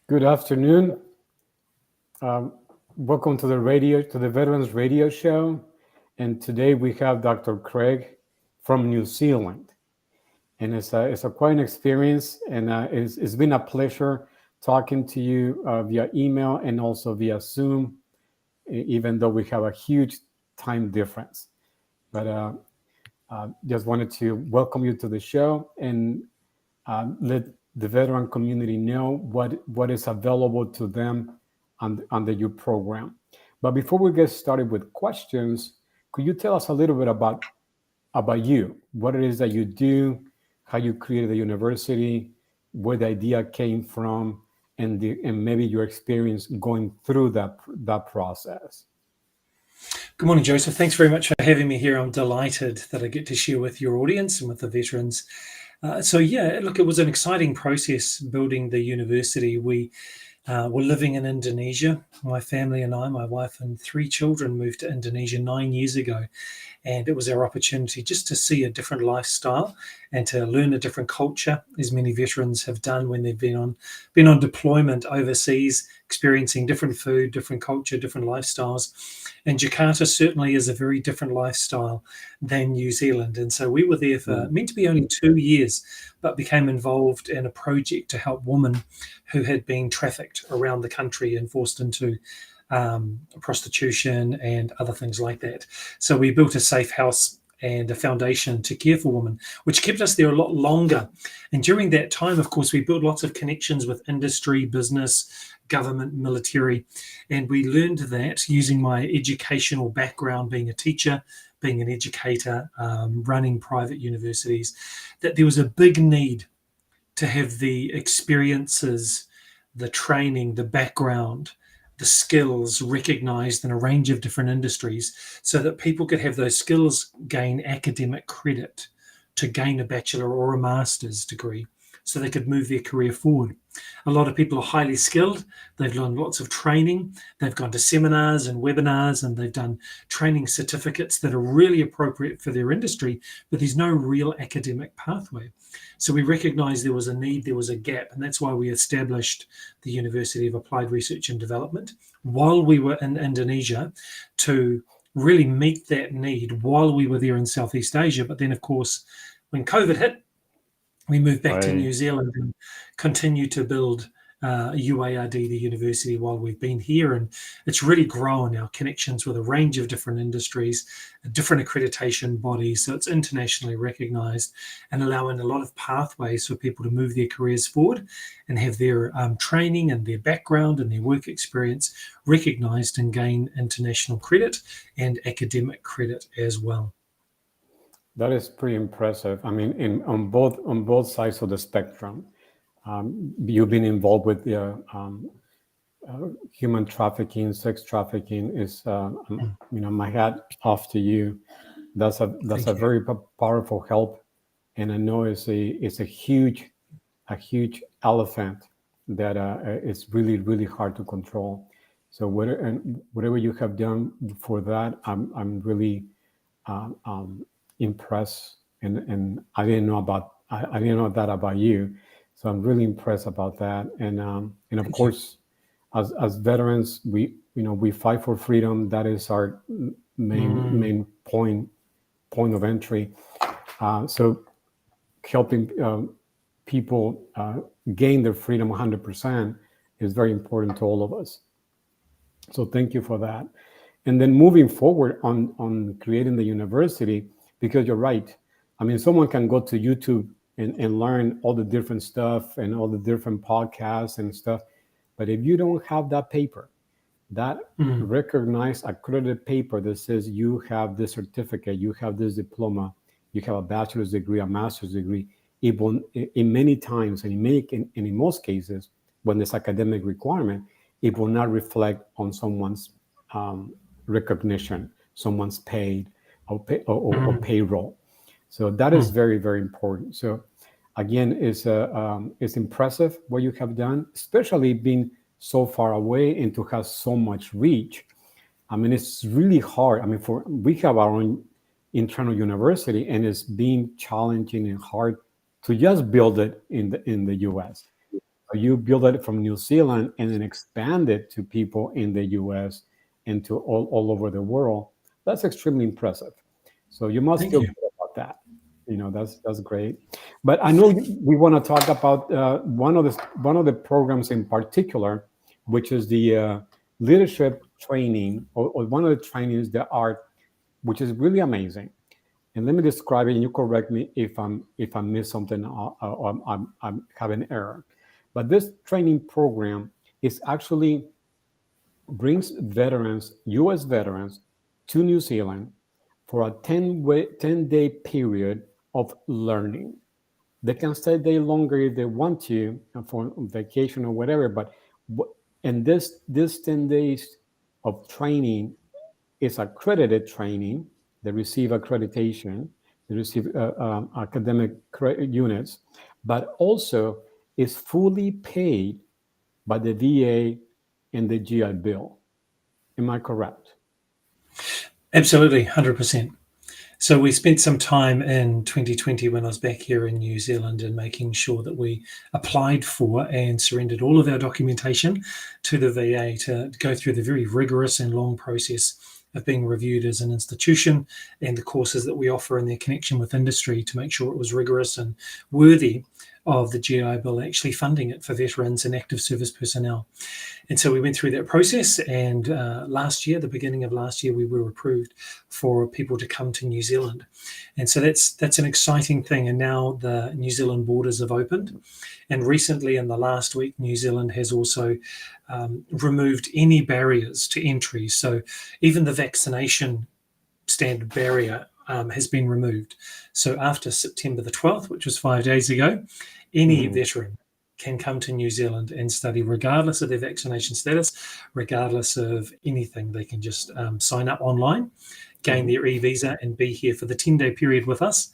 Good afternoon. Um, Welcome to the Veterans Radio Show. And today we have Dr. Craig from New Zealand. And it's a quite an experience. And it's been a pleasure talking to you via email and also via Zoom, even though we have a huge time difference. But just wanted to welcome you to the show and let the veteran community know what is available to them on the U program. But before we get started with questions, could you tell us a little bit about you, what it is that you do, how you created the university, where the idea came from, and maybe your experience going through that process? Good morning, Joseph. Thanks very much for having me here. I'm delighted that I get to share with your audience and with the veterans. Look, it was an exciting process building the university. We were living in Indonesia. My family and I, my wife and 3 children, moved to Indonesia 9 years ago. And it was our opportunity just to see a different lifestyle and to learn a different culture, as many veterans have done when they've been on deployment overseas, experiencing different food, different culture, different lifestyles. And Jakarta certainly is a very different lifestyle than New Zealand. And so we were there for meant to be only 2 years, but became involved in a project to help women who had been trafficked around the country and forced into prostitution and other things like that. So we built a safe house and a foundation to care for women, which kept us there a lot longer. And during that time, of course, we built lots of connections with industry, business, government, military. And we learned that using my educational background, being a teacher, being an educator, running private universities, that there was a big need to have the experiences, the training, the background, the skills recognized in a range of different industries so that people could have those skills gain academic credit to gain a bachelor or a master's degree so they could move their career forward. A lot of people are highly skilled. They've learned lots of training. They've gone to seminars and webinars and they've done training certificates that are really appropriate for their industry, but there's no real academic pathway. So we recognized there was a need, there was a gap, and that's why we established the University of Applied Research and Development while we were in Indonesia to really meet that need while we were there in Southeast Asia. But then, of course, when COVID hit, we moved back to New Zealand and continued to build UARD, the university, while we've been here. And it's really grown our connections with a range of different industries, different accreditation bodies. So it's internationally recognized and allowing a lot of pathways for people to move their careers forward and have their training and their background and their work experience recognized and gain international credit and academic credit as well. That is pretty impressive. I mean, on both sides of the spectrum, you've been involved with the human trafficking, sex trafficking. Is my hat off to you. That's a very powerful help, and I know it's a huge elephant that is really hard to control. So whatever you have done for that, I'm really impressed, and I didn't know that about you, so I'm really impressed about that. And of course, as veterans, we fight for freedom. That is our main point of entry. So helping people gain their freedom 100% is very important to all of us. So thank you for that. And then moving forward on creating the university, because you're right. I mean, someone can go to YouTube and learn all the different stuff and all the different podcasts and stuff. But if you don't have that paper, that recognized accredited paper that says you have this certificate, you have this diploma, you have a bachelor's degree, a master's degree, it will, in many times, and in most cases, when there's academic requirement, it will not reflect on someone's recognition, someone's paid or payroll. So that is very important. So again, it's impressive what you have done, especially being so far away and to have so much reach. I mean, it's really hard. I mean, we have our own internal university, and it's been challenging and hard to just build it in the U.S. You build it from New Zealand and then expand it to people in the US and to all over the world. That's extremely impressive. So you must Thank feel you. good about that. That's great. But I know we want to talk about one of the programs in particular, which is the leadership training, or one of the trainings that are, which is really amazing. And let me describe it, and you correct me if I miss something, or I'm having an error. But this training program is actually brings veterans, U.S. veterans, to New Zealand for a 10-day period of learning. They can stay a day longer if they want to, for vacation or whatever. But and this 10 days of training is accredited training. They receive accreditation. They receive academic units, but also is fully paid by the VA and the GI Bill. Am I correct? Absolutely, 100%. So we spent some time in 2020 when I was back here in New Zealand and making sure that we applied for and surrendered all of our documentation to the VA to go through the very rigorous and long process of being reviewed as an institution and the courses that we offer and their connection with industry to make sure it was rigorous and worthy of the GI Bill actually funding it for veterans and active service personnel. And so we went through that process, and last year, the beginning of last year, we were approved for people to come to New Zealand. And so that's an exciting thing. And now the New Zealand borders have opened. And recently, in the last week, New Zealand has also removed any barriers to entry. So even the vaccination standard barrier has been removed. So after September the 12th, which was 5 days ago, any veteran can come to New Zealand and study regardless of their vaccination status, regardless of anything. They can just sign up online, gain their e-visa, and be here for the 10-day period with us.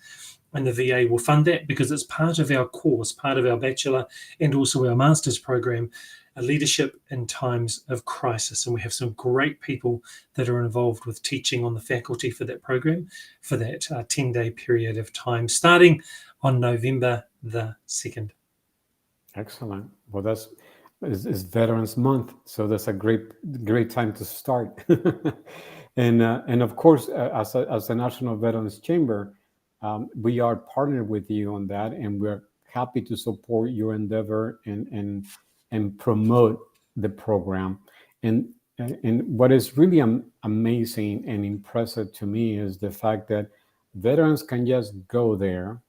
And the VA will fund that because it's part of our course, part of our bachelor and also our master's program, leadership in times of crisis. And we have some great people that are involved with teaching on the faculty for that program for that 10-day period of time, starting on November the 2nd. Excellent. Well, it's Veterans Month, so that's a great time to start. And of course, as a National Veterans Chamber, we are partnered with you on that, and we're happy to support your endeavor and promote the program. And what is really amazing and impressive to me is the fact that veterans can just go there.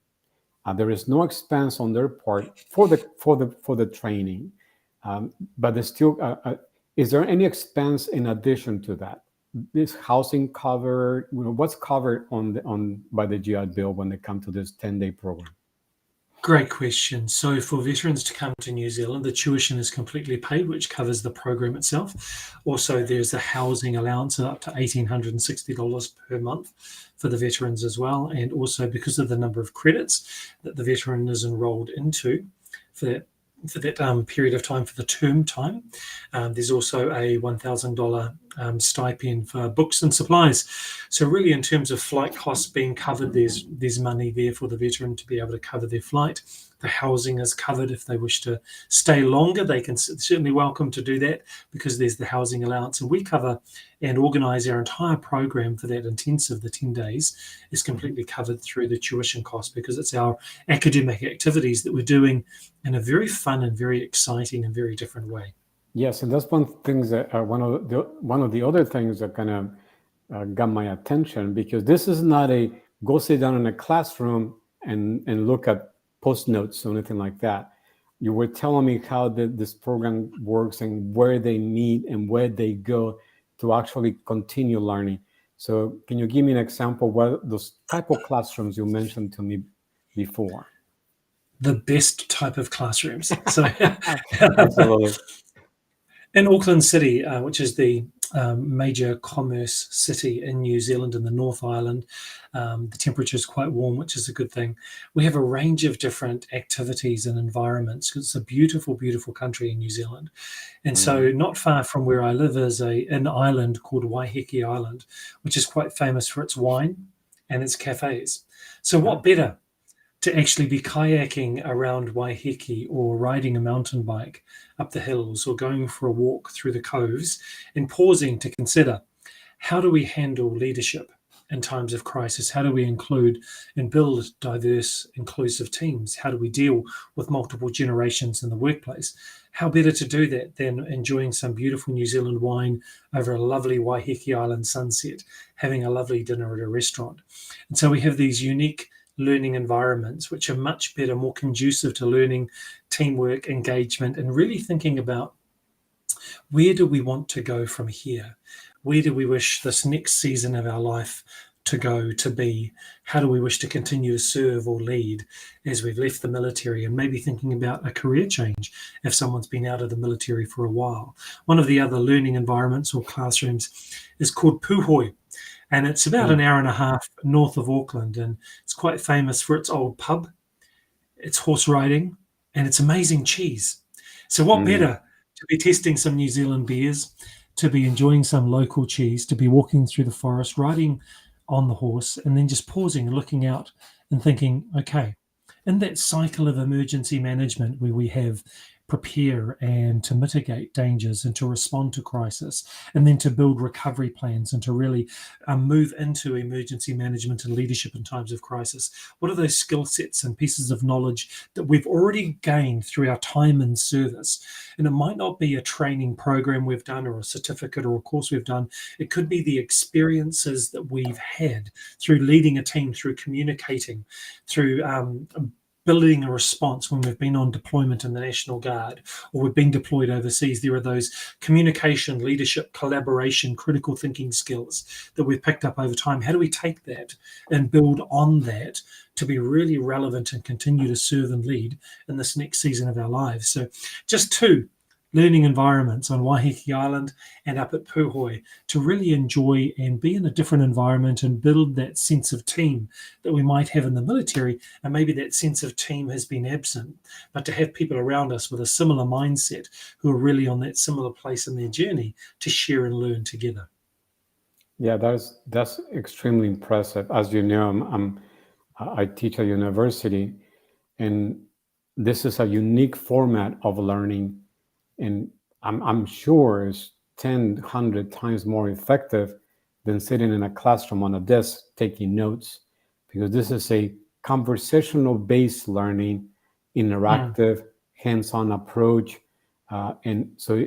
There is no expense on their part for the training, but there's still. Is there any expense in addition to that? Is housing covered? What's covered by the GI Bill when they come to this 10-day program? Great question. So for veterans to come to New Zealand, the tuition is completely paid, which covers the program itself. Also, there's a housing allowance of up to $1,860 per month for the veterans as well. And also, because of the number of credits that the veteran is enrolled into for that period of time, for the term time, there's also a $1,000 stipend for books and supplies. So really, in terms of flight costs being covered, there's money there for the veteran to be able to cover their flight. The housing is covered. If they wish to stay longer, they can certainly welcome to do that because there's the housing allowance. And we cover and organise our entire program for that intensive, the 10 days, is completely covered through the tuition cost because it's our academic activities that we're doing in a very fun and very exciting and very different way. Yes, and that's one things that one of the other things that kind of got my attention, because this is not a go sit down in a classroom and look at post notes or anything like that. You were telling me how this program works and where they meet and where they go to actually continue learning. So can you give me an example what those type of classrooms you mentioned to me before? The best type of classrooms. So Absolutely. in Auckland City, which is the major commerce city in New Zealand in the North Island, the temperature is quite warm, which is a good thing. We have a range of different activities and environments because it's a beautiful, beautiful country in New Zealand. And so not far from where I live is an island called Waiheke Island, which is quite famous for its wine and its cafes. So what better to actually be kayaking around Waiheke or riding a mountain bike up the hills or going for a walk through the coves and pausing to consider, how do we handle leadership in times of crisis? How do we include and build diverse, inclusive teams? How do we deal with multiple generations in the workplace? How better to do that than enjoying some beautiful New Zealand wine over a lovely Waiheke Island sunset, having a lovely dinner at a restaurant? And so we have these unique learning environments which are much better, more conducive to learning, teamwork, engagement, and really thinking about, where do we want to go from here? Where do we wish this next season of our life to go to be? How do we wish to continue to serve or lead as we've left the military, and maybe thinking about a career change if someone's been out of the military for a while? One of the other learning environments or classrooms is called Puhoi, and it's about an hour and a half north of Auckland, and it's quite famous for its old pub, its horse riding, and its amazing cheese. So what better to be testing some New Zealand beers, to be enjoying some local cheese, to be walking through the forest, riding on the horse, and then just pausing and looking out and thinking, okay, in that cycle of emergency management where we have prepare and to mitigate dangers and to respond to crisis, and then to build recovery plans and to really move into emergency management and leadership in times of crisis. What are those skill sets and pieces of knowledge that we've already gained through our time in service? And it might not be a training program we've done or a certificate or a course we've done. It could be the experiences that we've had through leading a team, through communicating, through building a response when we've been on deployment in the National Guard or we've been deployed overseas. There are those communication, leadership, collaboration, critical thinking skills that we've picked up over time. How do we take that and build on that to be really relevant and continue to serve and lead in this next season of our lives? So just two learning environments on Waiheke Island and up at Puhoi to really enjoy and be in a different environment and build that sense of team that we might have in the military. And maybe that sense of team has been absent, but to have people around us with a similar mindset who are really on that similar place in their journey to share and learn together. Yeah, that's extremely impressive. As you know, I teach at university, and this is a unique format of learning, and I'm sure it's 10, 100 times more effective than sitting in a classroom on a desk taking notes, because this is a conversational-based learning, interactive, hands-on approach, and so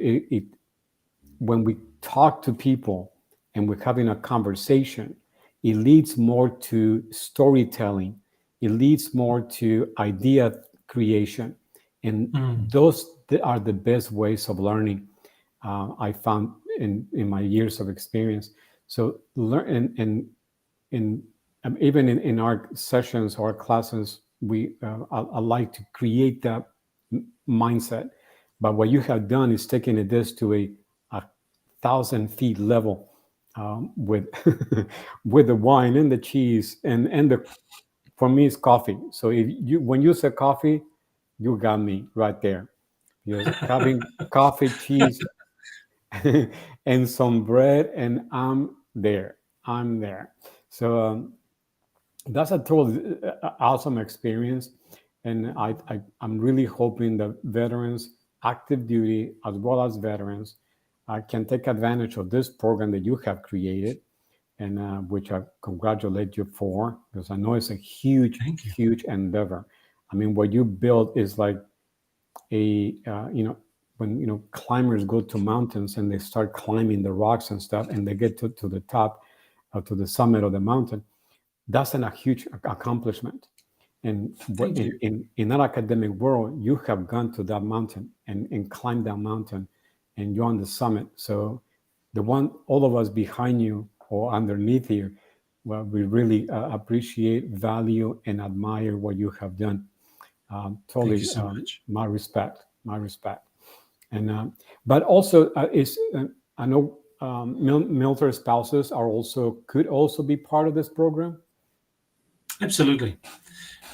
when we talk to people and we're having a conversation, it leads more to storytelling. It leads more to idea creation. And those are the best ways of learning, I found in my years of experience. So learn in even in our sessions or classes, I like to create that mindset. But what you have done is taking this to a 1,000-feet level, with with the wine and the cheese and the, for me, it's coffee. So when you say coffee, you got me right there. Because having coffee, cheese, and some bread, and I'm there. I'm there. So that's a totally awesome experience, and I'm really hoping that veterans, active duty as well as veterans, can take advantage of this program that you have created, and which I congratulate you for, because I know it's a huge, huge endeavor. I mean, what you built is like a when climbers go to mountains and they start climbing the rocks and stuff, and they get to the top, to the summit of the mountain. That's a huge accomplishment. And in that academic world, you have gone to that mountain and climbed that mountain, and you're on the summit. So all of us behind you or underneath you, well, we really appreciate, value, and admire what you have done. Totally, Thank you so much. My respect. And but also, I know military spouses could also be part of this program. Absolutely.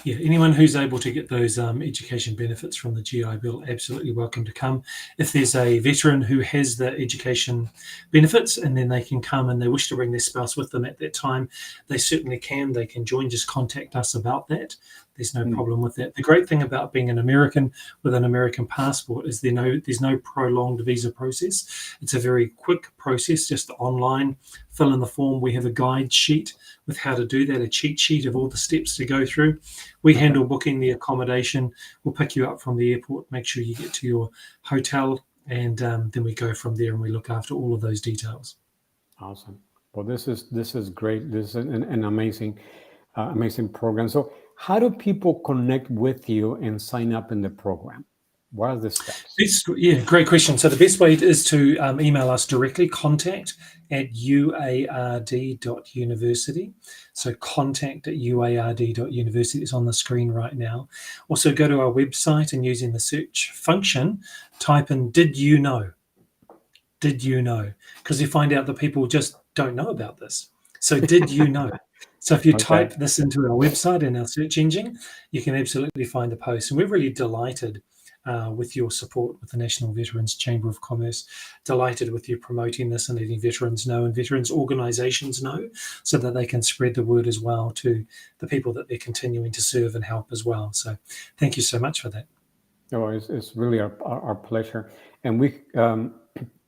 Yeah, anyone who's able to get those education benefits from the GI Bill, absolutely welcome to come. If there's a veteran who has the education benefits and then they can come and they wish to bring their spouse with them at that time, they certainly can. They can join, just contact us about that. There's no problem with that. The great thing about being an American with an American passport is there's no prolonged visa process. It's a very quick process, just online, fill in the form. We have a guide sheet with how to do that, a cheat sheet of all the steps to go through. We handle booking the accommodation. We'll pick you up from the airport, make sure you get to your hotel, and then we go from there and we look after all of those details. Awesome. Well, this is great. This is an amazing program. So, how do people connect with you and sign up in the program? What are the steps? Great question. So the best way is to email us directly, contact@uard.university. So contact@uard.university is on the screen right now. Also go to our website and using the search function, type in "Did you know?" Did you know? Because you find out that people just don't know about this. So did you know? So if you type this into our website and our search engine, you can absolutely find the post. And we're really delighted with your support with the National Veterans Chamber of Commerce, delighted with you promoting this and letting veterans know and veterans organisations know so that they can spread the word as well to the people that they're continuing to serve and help as well. So thank you so much for that. Oh, it's really our pleasure. And we,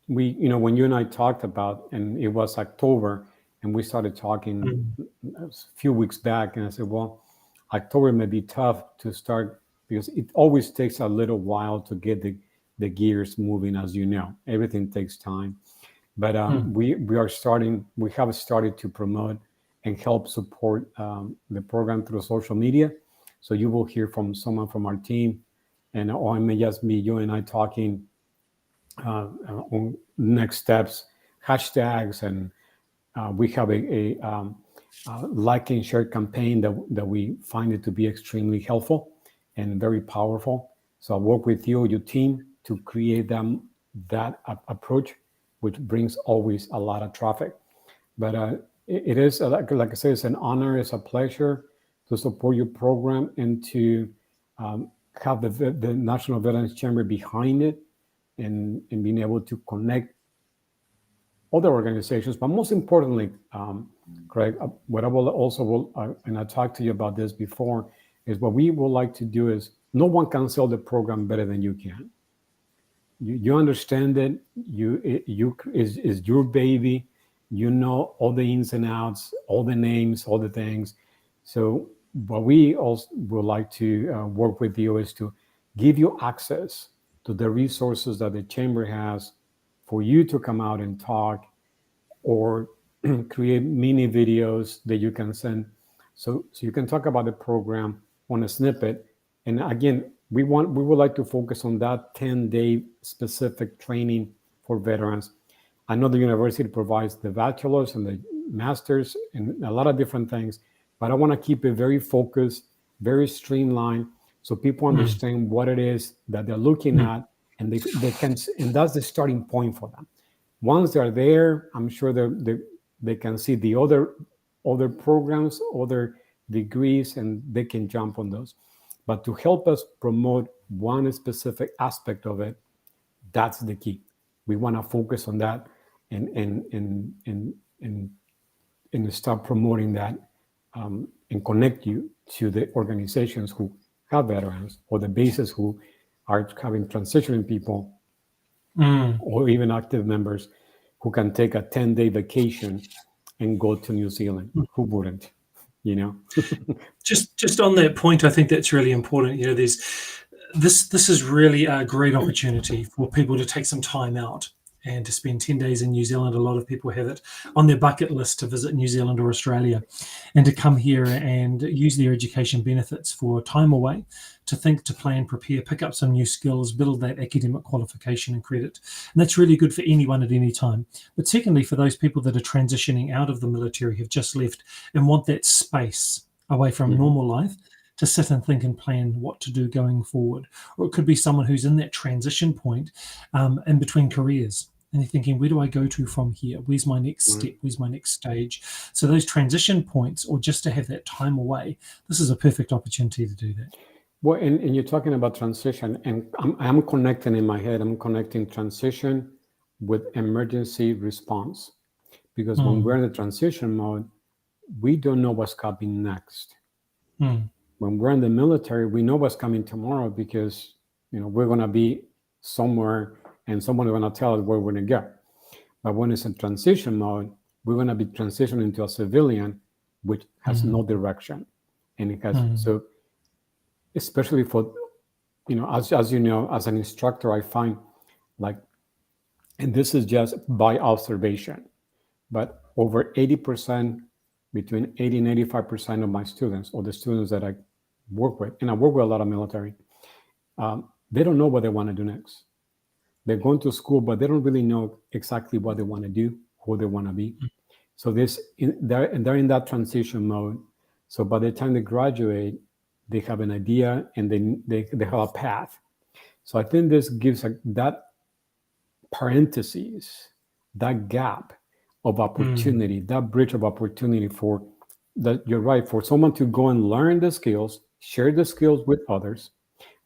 when you and I talked about, and it was October, and we started talking a few weeks back, and I said, well, October may be tough to start because it always takes a little while to get the gears moving, as you know. Everything takes time. But we have started to promote and help support the program through social media. So you will hear from someone from our team, or it may just be you and I talking on next steps, hashtags, and we have a like and share campaign that we find it to be extremely helpful and very powerful. So I'll work with you, your team, to create that approach, which brings always a lot of traffic. But it is, like I said, it's an honor, it's a pleasure to support your program and to have the National Veterans Chamber behind it and being able to connect other organizations. But most importantly, Craig, what I will and I talked to you about this before, is what we would like to do is no one can sell the program better than you can. You understand it. Is your baby. You know all the ins and outs, all the names, all the things. So what we also would like to work with you is to give you access to the resources that the chamber has for you to come out and talk, or create mini videos that you can send, so you can talk about the program on a snippet. And again, we would like to focus on that 10-day specific training for veterans. I know the university provides the bachelor's and the master's and a lot of different things, but I want to keep it very focused, very streamlined, so people understand what it is that they're looking at, and they can, and that's the starting point for them. Once they're there, I'm sure they can see the other programs, other degrees, and they can jump on those. But to help us promote one specific aspect of it, that's the key. We want to focus on that and start promoting that, and connect you to the organizations who have veterans, or the bases who are having transitioning people, or even active members who can take a 10-day vacation and go to New Zealand. Who wouldn't? Just on that point, I think that's really important. There's this is really a great opportunity for people to take some time out and to spend 10 days in New Zealand. A lot of people have it on their bucket list to visit New Zealand or Australia, and to come here and use their education benefits for time away, to think, to plan, prepare, pick up some new skills, build that academic qualification and credit. And that's really good for anyone at any time. But secondly, for those people that are transitioning out of the military, have just left, and want that space away from normal life to sit and think and plan what to do going forward. Or it could be someone who's in that transition point in between careers. and they're thinking, where do I go to from here? Where's my next Right. step? Where's my next stage? So those transition points, or just to have that time away, this is a perfect opportunity to do that. Well, and you're talking about transition, and I'm connecting in my head, I'm connecting transition with emergency response. Because when we're in the transition mode, we don't know what's coming next. When we're in the military, we know what's coming tomorrow because we're going to be somewhere and someone is going to tell us where we're going to go. But when it's in transition mode, we're going to be transitioning into a civilian which has no direction, and it has so especially for as you know, as an instructor, I find like, and this is just by observation, but over 80%, between 80 and 85% of my students, or the students that I work with, and I work with a lot of military, they don't know what they want to do next. They're going to school, but they don't really know exactly what they want to do, who they want to be. So they're in that transition mode. So by the time they graduate, they have an idea and they have a path. So I think this gives that parentheses, that gap of opportunity, that bridge of opportunity for that. You're right, for someone to go and learn the skills, share the skills with others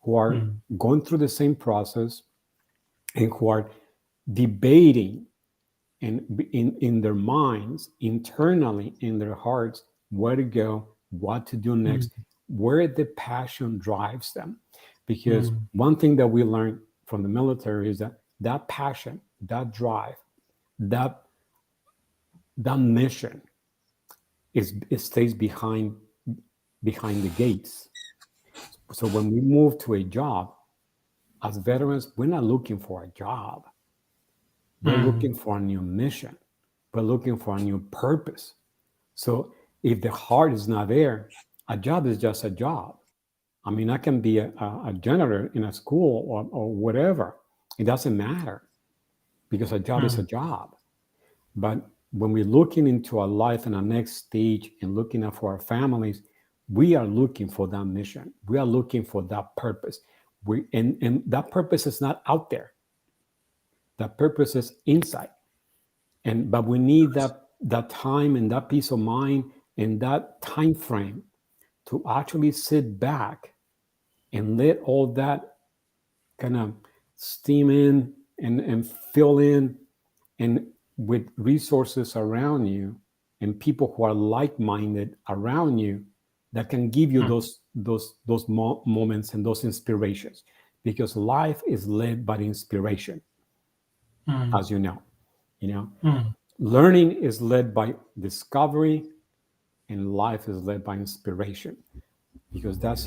who are going through the same process and who are debating and in their minds, internally, in their hearts, where to go, what to do next, where the passion drives them. Because one thing that we learned from the military is that passion, that drive, that mission it stays behind the gates. So when we move to a job, as veterans, we're not looking for a job. We're looking for a new mission. We're looking for a new purpose. So if the heart is not there, a job is just a job. I mean, I can be a janitor in a school or whatever. It doesn't matter because a job is a job. But when we're looking into our life and our next stage and looking out for our families, we are looking for that mission. We are looking for that purpose. And that purpose is not out there. That purpose is inside. But we need that time and that peace of mind and that time frame to actually sit back and let all that kind of steam in and fill in, and with resources around you and people who are like-minded around you that can give you those moments and those inspirations, because life is led by inspiration, as you know. Learning is led by discovery, and life is led by inspiration, because that's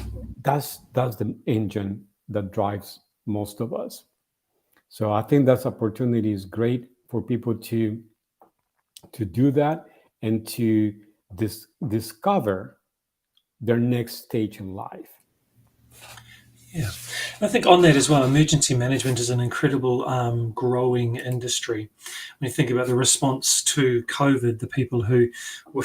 the engine that drives most of us. So I think that opportunity is great for people to do that and to discover their next stage in life. Yeah, I think on that as well, emergency management is an incredible growing industry. When you think about the response to COVID, the people who were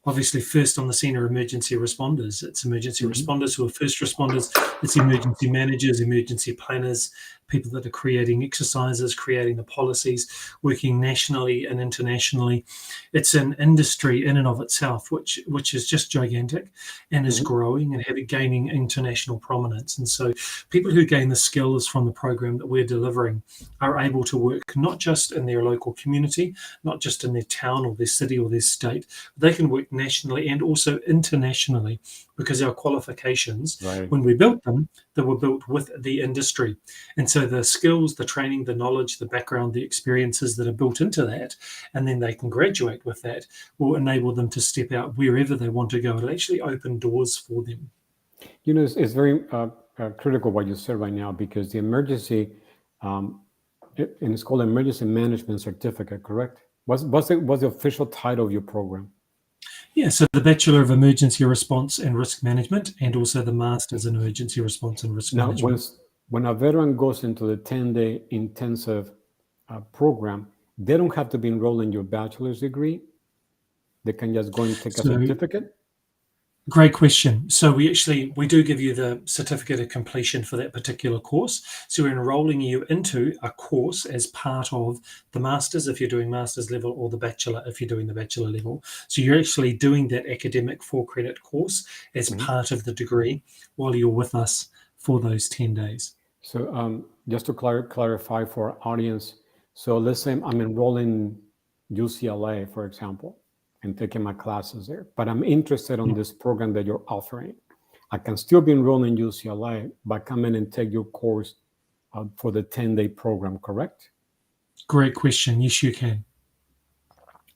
obviously first on the scene are emergency responders. It's emergency responders who are first responders. It's emergency managers, emergency planners, people that are creating exercises, creating the policies, working nationally and internationally. It's an industry in and of itself, which is just gigantic and is growing and gaining international prominence. And so people who gain the skills from the program that we're delivering are able to work not just in their local community, not just in their town or their city or their state, but they can work nationally and also internationally, because our qualifications, when we built them, they were built with the industry. And so the skills, the training, the knowledge, the background, the experiences that are built into that, and then they can graduate with that, will enable them to step out wherever they want to go. It'll actually open doors for them. It's very critical what you said right now, because the emergency, and it's called Emergency Management Certificate, correct? What's the official title of your program? Yeah, so the Bachelor of Emergency Response and Risk Management, and also the Master's in Emergency Response and Risk Management. Now, when a veteran goes into the 10-day intensive program, they don't have to be enrolled in your bachelor's degree. They can just go and take a certificate. Great question. So we do give you the certificate of completion for that particular course. So we're enrolling you into a course as part of the master's if you're doing master's level, or the bachelor if you're doing the bachelor level. So you're actually doing that academic 4-credit course as Mhm. part of the degree while you're with us for those 10 days. So just to clarify for our audience, so let's say I'm enrolling UCLA, for example, and taking my classes there, but I'm interested in this program that you're offering. I can still be enrolled in UCLA, but come in and take your course for the 10-day program, correct? Great question. Yes, you can.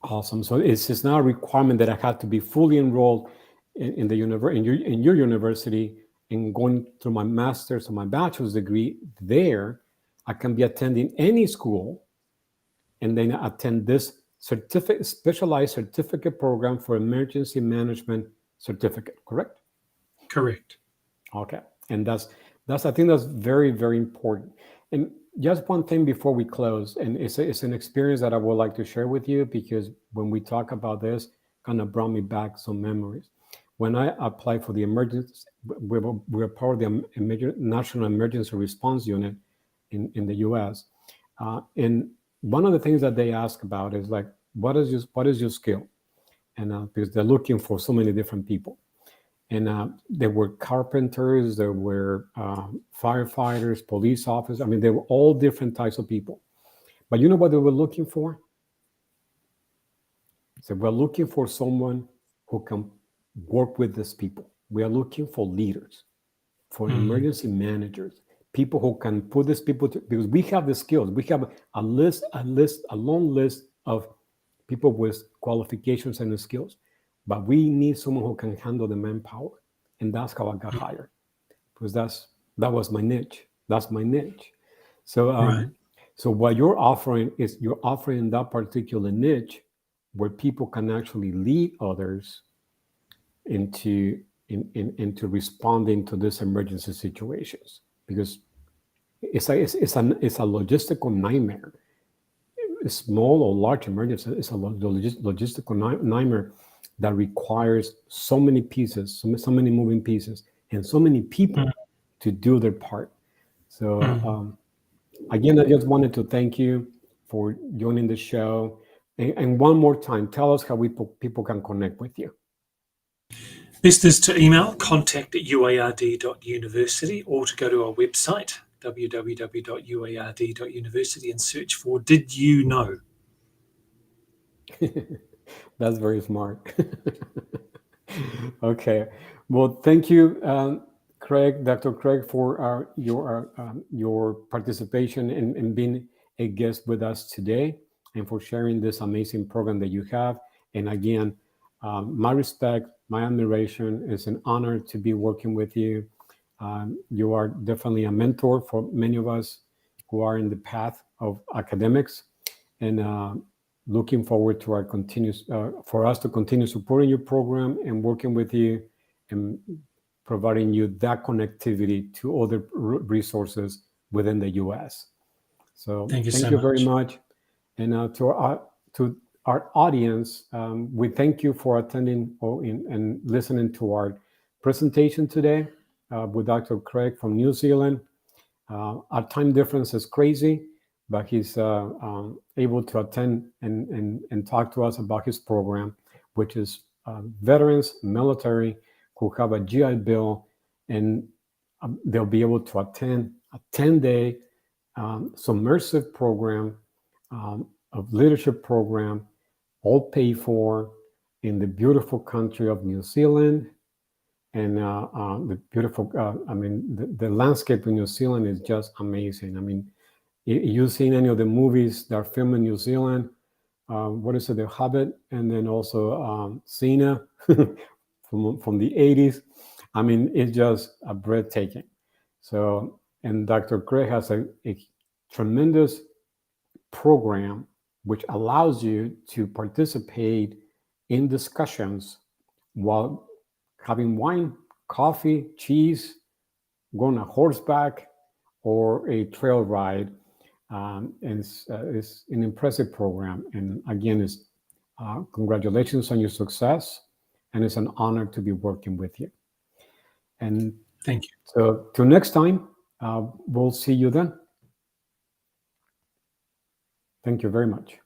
Awesome. So it's not a requirement that I have to be fully enrolled in the in your university and going through my master's or my bachelor's degree there. I can be attending any school and then attend this specialized certificate program for emergency management certificate, correct? Correct. Okay. And that's I think that's very, very important. And just one thing before we close, and it's an experience that I would like to share with you, because when we talk about this, kind of brought me back some memories. When I applied for the emergency, we're part of the National Emergency Response Unit in the US. And one of the things that they ask about is like, what is your skill? And because they're looking for so many different people. And there were carpenters, there were firefighters, police officers. I mean, they were all different types of people. But you know what they were looking for? So we're looking for someone who can work with these people. We are looking for leaders, for emergency managers, people who can put these people because we have the skills. We have a long list of people with qualifications and the skills, but we need someone who can handle the manpower. And that's how I got hired, because that was my niche. That's my niche. So Right. so what you're offering is you're offering that particular niche where people can actually lead others into responding to these emergency situations, because it's a logistical nightmare. A small or large emergency is a logistical nightmare that requires so many pieces, so many moving pieces, and so many people to do their part. So again, I just wanted to thank you for joining the show. And one more time, tell us how people can connect with you. Best is to email contact@uard.university, or to go to our website, www.uard.university, and search for Did You Know? That's very smart. Okay. Well, thank you, Craig, Dr. Craig, for your participation and being a guest with us today, and for sharing this amazing program that you have. And again, my respect, my admiration. It's an honor to be working with you. You are definitely a mentor for many of us who are in the path of academics, and looking forward to our continuous for us to continue supporting your program and working with you and providing you that connectivity to other resources within the U.S. So Thank you thank so you very much. much, and to our audience, we thank you for attending and listening to our presentation today with Dr. Craig from New Zealand. Our time difference is crazy, but he's able to attend and talk to us about his program, which is veterans, military who have a GI Bill, and they'll be able to attend a 10-day submersive program of leadership program, all paid for, in the beautiful country of New Zealand. And the beautiful, I mean, the landscape in New Zealand is just amazing. I mean, you've seen any of the movies that are filmed in New Zealand? What is it, The Hobbit, and then also Cena from the 80s. I mean, it's just a breathtaking. So, and Dr. Craig has a tremendous program which allows you to participate in discussions while having wine, coffee, cheese, going on horseback, or a trail ride. And it's an impressive program. And again, congratulations on your success. and it's an honor to be working with you. And Thank you. so till next time, we'll see you then. Thank you very much.